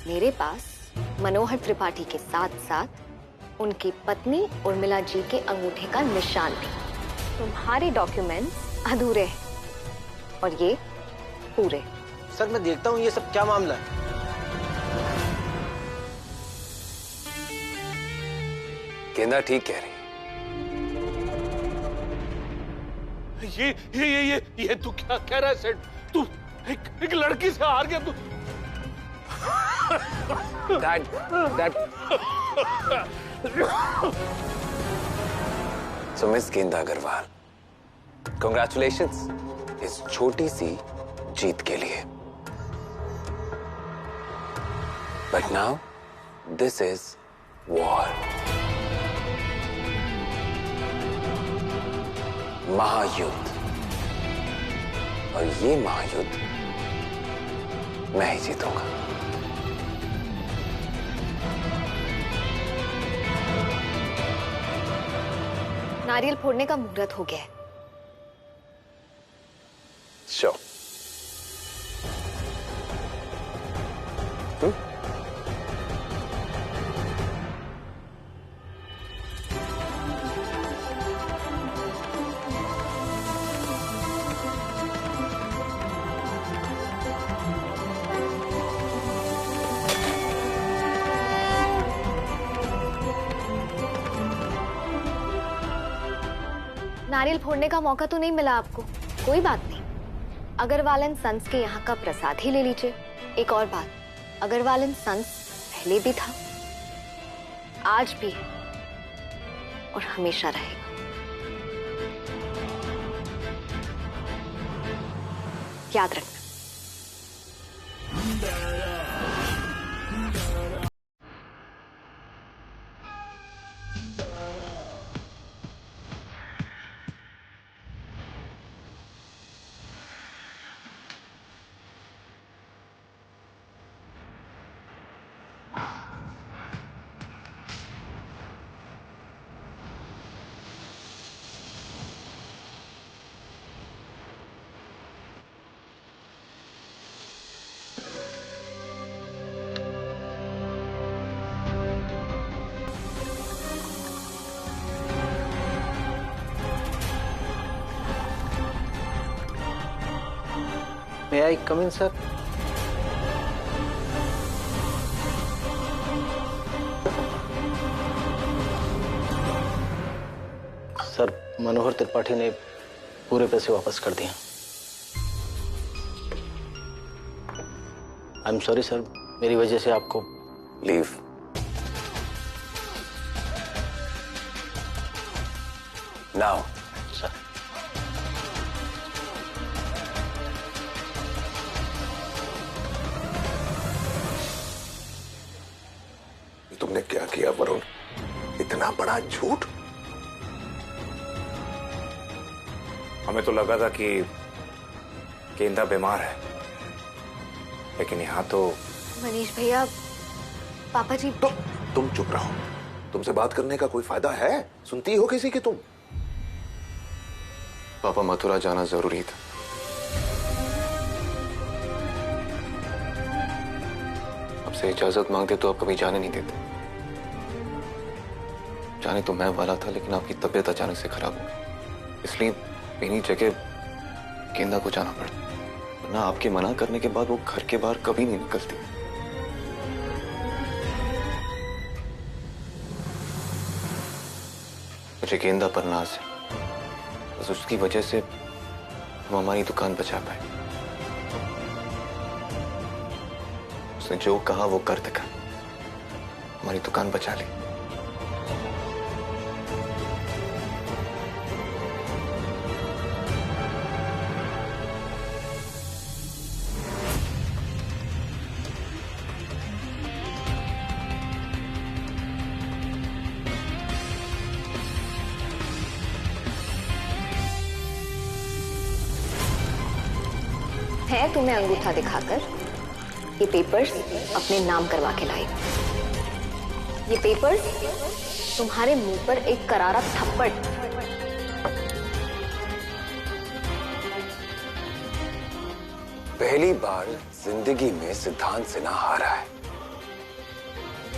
मेरे पास मनोहर त्रिपाठी के साथ साथ उनकी पत्नी उर्मिला जी के अंगूठे का निशान भी। तुम्हारे डॉक्यूमेंट्स अधूरे हैं और ये पूरे। सर मैं देखता हूँ ये सब क्या मामला है। गेंदा ठीक कह रही। ये तू क्या कह रहा है सेठ? तू एक लड़की से हार गया तू। Dad. So Miss गेंदा अग्रवाल, congratulations इस छोटी सी जीत के लिए। But now this is war. महायुद्ध, और ये महायुद्ध मैं ही जीतूंगा। नारियल फोड़ने का मुहूर्त हो गया है। Sure. नारियल फोड़ने का मौका तो नहीं मिला आपको, कोई बात नहीं। अग्रवाल एंड सन्स के यहाँ का प्रसाद ही ले लीजिए। एक और बात, अग्रवाल एंड सन्स पहले भी था, आज भी है और हमेशा रहेगा। याद रखना। May I come in, sir? Sir, Manohar Tripathi ने पूरे पैसे वापस कर दिए। आई एम सॉरी सर, मेरी वजह से आपको लीव। Now sir. तुमने क्या किया वरुण? इतना बड़ा झूठ? हमें तो लगा था कि गेंदा बीमार है, लेकिन यहाँ तो। मनीष भैया, पापा जी। तुम चुप रहो। तुमसे बात करने का कोई फायदा है? सुनती हो किसी की तुम? पापा, मथुरा जाना जरूरी था। आपसे इजाजत मांगते तो आप कभी जाने नहीं देते। जाने तो मैं वाला था, लेकिन आपकी तबीयत अचानक से खराब हो गई, इसलिए मेरी जगह गेंदा को जाना पड़ा। वरना आपके मना करने के बाद वो घर के बाहर कभी नहीं निकलती। मुझे गेंदा पर नाज है, बस उसकी वजह से हम हमारी दुकान बचा पाए। उसने जो कहा वो कर दिखा, हमारी दुकान बचा ली। है तुम्हें अंगूठा दिखाकर ये पेपर्स अपने नाम करवा के लाई। ये पेपर्स तुम्हारे मुंह पर एक करारा थप्पड़। पहली बार जिंदगी में सिद्धांत सिन्हा हारा है,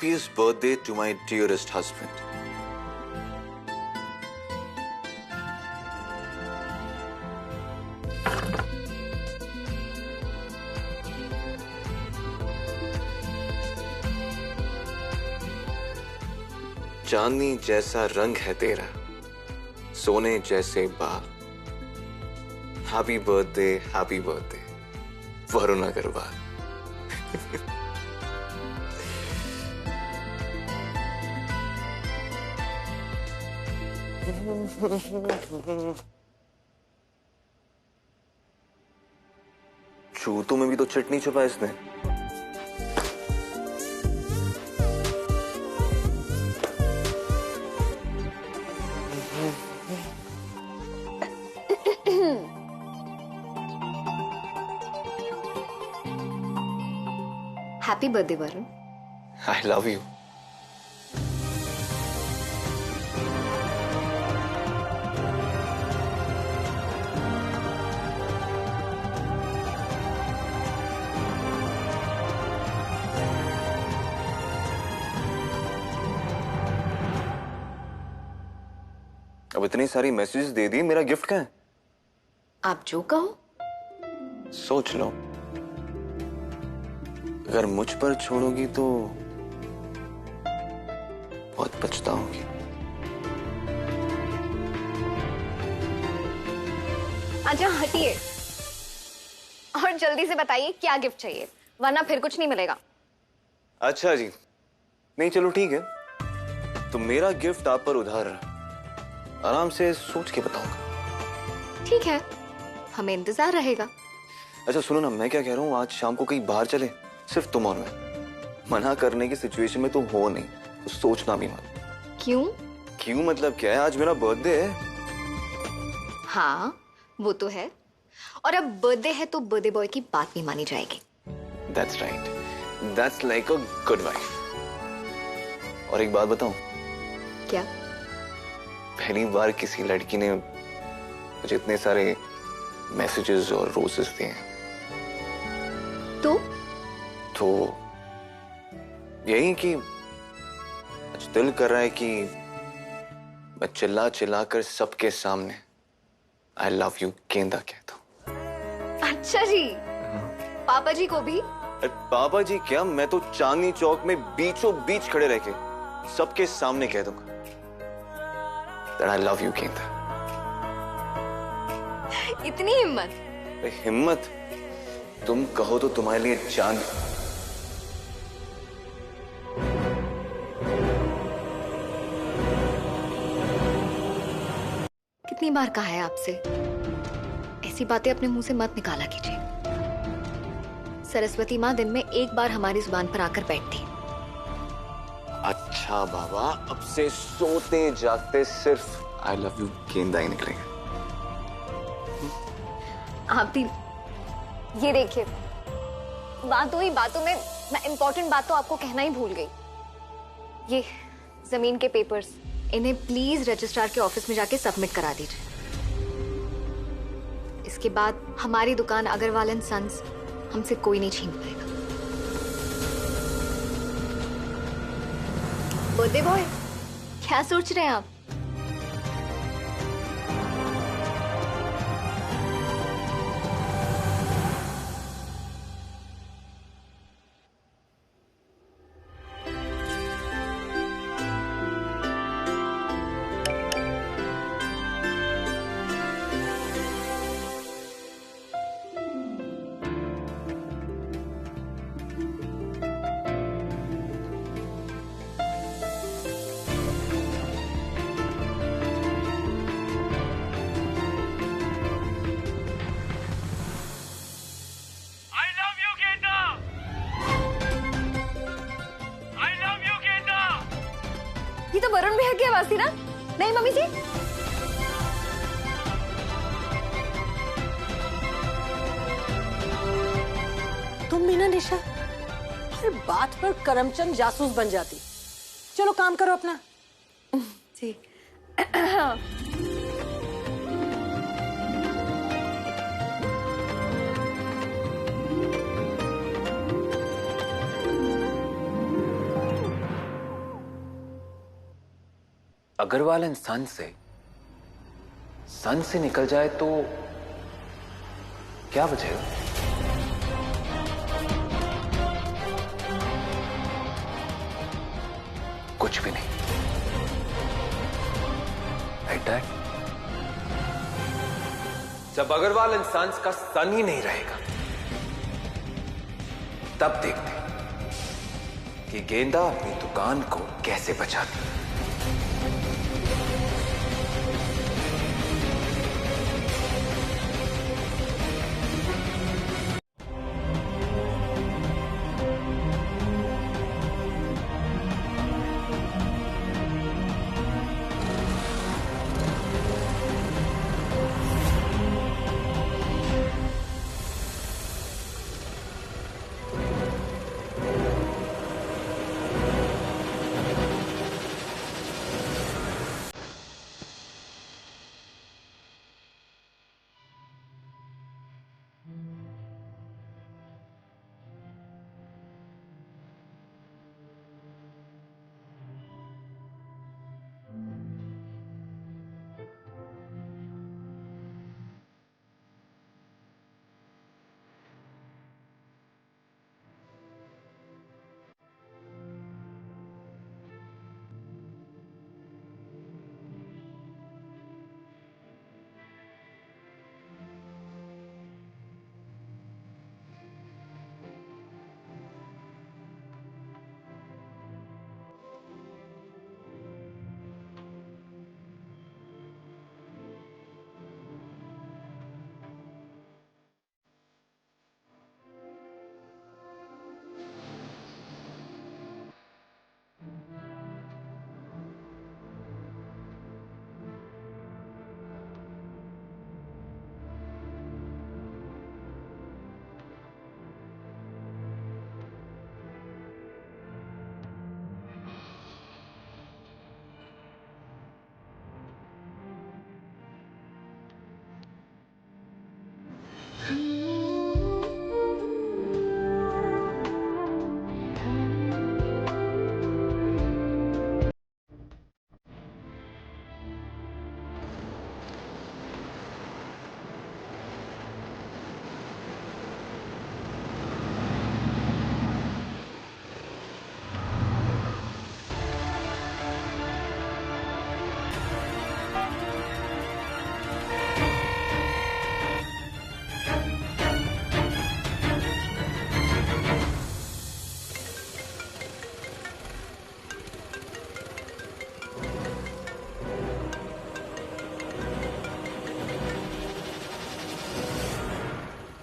Happiest birthday to my dearest husband. चांदनी जैसा रंग है तेरा, सोने जैसे बाल। Happy birthday Varun Agarwal. जूतों में भी तो चटनी छुपा इसने। Happy birthday Varun. I love you. अब इतनी सारी मैसेजेस दे दिए, मेरा गिफ्ट कहाँ है? आप जो कहो। सोच लो, अगर मुझ पर छोड़ोगी तो बहुत पछताओगी। अच्छा हटिए और जल्दी से बताइए क्या गिफ्ट चाहिए, वरना फिर कुछ नहीं मिलेगा। अच्छा जी, नहीं चलो ठीक है, तो मेरा गिफ्ट आप पर उधार रहा, आराम से सोच के बताऊंगा। ठीक है, हमें इंतजार रहेगा। अच्छा सुनो ना, मैं क्या कह रहा हूँ, आज शाम को कहीं बाहर चले, सिर्फ तुम और मैं। मना करने की सिचुएशन में तुम हो नहीं, तो सोचना भी मत। क्यों? क्यों मतलब क्या है, आज मेरा बर्थडे है। हाँ वो तो है, और अब बर्थडे है तो बर्थडे बॉय की बात भी मानी जाएगी। That's right. That's like a good wife. और एक बात बताऊं? क्या? पहली बार किसी लड़की ने मुझे इतने सारे मैसेजेस और रोजेस दिए हैं। तो यही कि आज दिल कर रहा है कि मैं चिल्ला चिल्ला कर सबके सामने आई लव यू गेंदा कहता हूं। अच्छा जी, पापा जी को भी? अरे पापा जी क्या, मैं तो चांदनी चौक में बीचों बीच खड़े रह के सबके सामने कह दूंगा that I love you गेंदा। इतनी हिम्मत? हिम्मत तुम कहो तो तुम्हारे लिए जान। कितनी बार कहा है आपसे, ऐसी बातें अपने मुंह से मत निकाला कीजिए। सरस्वती माँ दिन में एक बार हमारी जुबान पर आकर बैठती। अच्छा बाबा, अब से सोते जागते सिर्फ आई लव यू गेंदा ही निकलेगा। आप भी ये देखिए, बातों ही बातों में मैं इंपॉर्टेंट बात तो आपको कहना ही भूल गई। ये जमीन के पेपर्स, इन्हें प्लीज रजिस्ट्रार के ऑफिस में जाके सबमिट करा दीजिए। इसके बाद हमारी दुकान अग्रवाल एंड सन्स हमसे कोई नहीं छीन पाएगा। बर्थडे बॉय, क्या सोच रहे हैं आप? ये तो वरुण भैया की आवाज थी ना? नहीं मम्मी जी? तुम भी ना निशा, हर बात पर करमचंद जासूस बन जाती। चलो काम करो अपना। जी। अग्रवाल एंड सन से निकल जाए तो क्या बचेगा? कुछ भी नहीं। Right dad? जब अग्रवाल एंड सन्स का सन ही नहीं रहेगा तब देखते कि गेंदा अपनी दुकान को कैसे बचाती।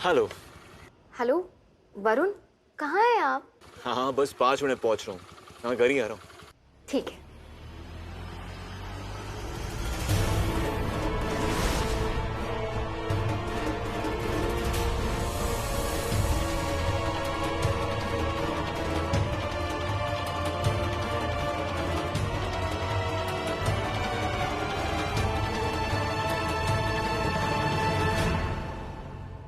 हेलो। हेलो वरुण, कहाँ हैं आप? हाँ बस 5 मिनट पहुंच रहा हूँ। हाँ घर ही आ रहा हूँ। ठीक है।